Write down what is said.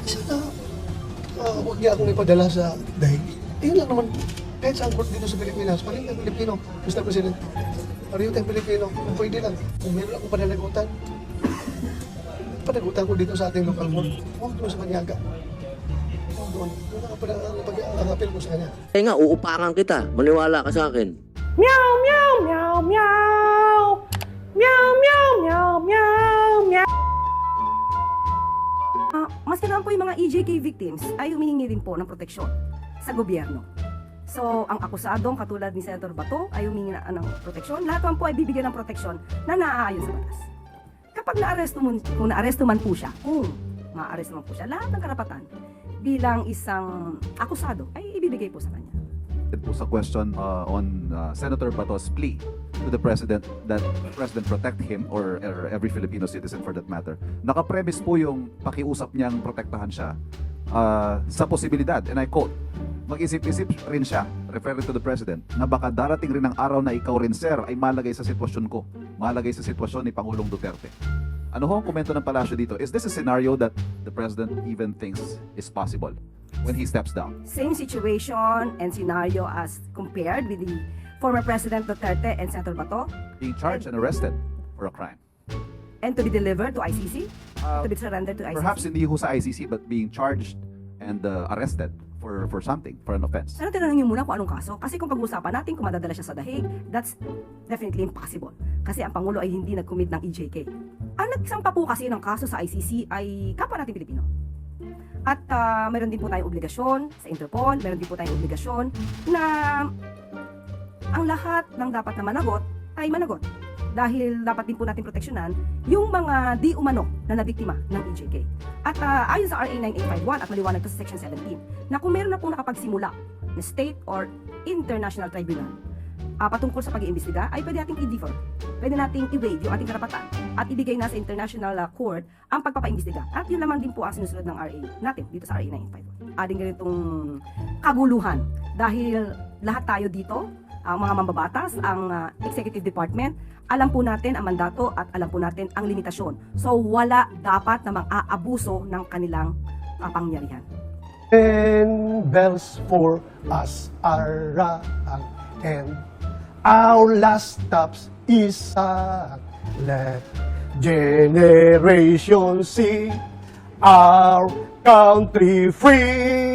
Sana, huwag niya akong ipadala sa dahig. Ayun lang naman, kahit saan court dito sa Pilipinas, pareho tayong Pilipino, Mr. President. Pareho tayong Pilipino, kung pwede lang. Kung meron akong pananagutan, panagutan ko dito sa ating local court. Huwag doon sa Kanyaga. Huwag doon. Doon ako pag-apel ko sa kanya. Kaya nga, uupakan kita. Maniwala ka sa akin. Meow, meow, meow, meow. Meow, meow, meow, meow, meow. Maski naman po yung mga EJK victims ay humihingi rin po ng proteksyon sa gobyerno. So, ang akusadong katulad ni Senator Bato ay humingi ng proteksyon. Lahat naman po ay bibigyan ng proteksyon na naaayon sa batas. Kapag kung naaresto man po siya, kung maaresto man po siya, lahat ng karapatan bilang isang akusado ay ibibigay po sa kanya. Po sa question on Senator Bato's plea to the President that the President protect him or every Filipino citizen for that matter. Nakapremise po yung pakiusap niyang protektahan siya sa posibilidad, and I quote, mag-isip-isip rin siya, referring to the President, na baka darating rin ang araw na ikaw rin, sir, ay malagay sa sitwasyon ko, malagay sa sitwasyon ni Pangulong Duterte. Ano ho ang komento ng palasyo dito? Is this a scenario that the President even thinks is possible when he steps down? Same situation and scenario as compared with the former President Duterte and Senator Bato, Being charged and arrested for a crime. and to be delivered to ICC, to be surrendered to ICC. Perhaps hindi ho sa ICC, but being charged and arrested for something, for an offense. Pero tinanong niyo muna kung anong kaso. Kasi kung pag-usapan natin kung madadala siya sa dahig, that's definitely impossible. Kasi ang Pangulo ay hindi nag-commit ng EJK. Ang nagsampa po kasi ng kaso sa ICC ay kapwa natin Pilipino. At meron din po tayong obligasyon sa Interpol, meron din po tayong obligasyon na ang lahat ng dapat na managot ay managot. Dahil dapat din po natin proteksyonan yung mga di umano na nabiktima ng EJK. At ayon sa RA 9851 at maliwanag to sa Section 17, na kung meron na pong nakapagsimula na state or international tribunal patungkol sa pag-iimbestiga, ay pwede nating i-defer. Pwede nating i-waive yung ating karapatan at ibigay na sa international court ang pagpapaimbestiga. At yun lamang din po ang sinusunod ng RA natin dito sa RA 9851. Ading ganitong kaguluhan dahil lahat tayo dito, ang mga mambabatas, ang executive department, alam po natin ang mandato at alam po natin ang limitasyon. So wala dapat na mang-aabuso ng kanilang kapangyarihan. 10 bells for us are rang, and our last stops is let generation see our country free.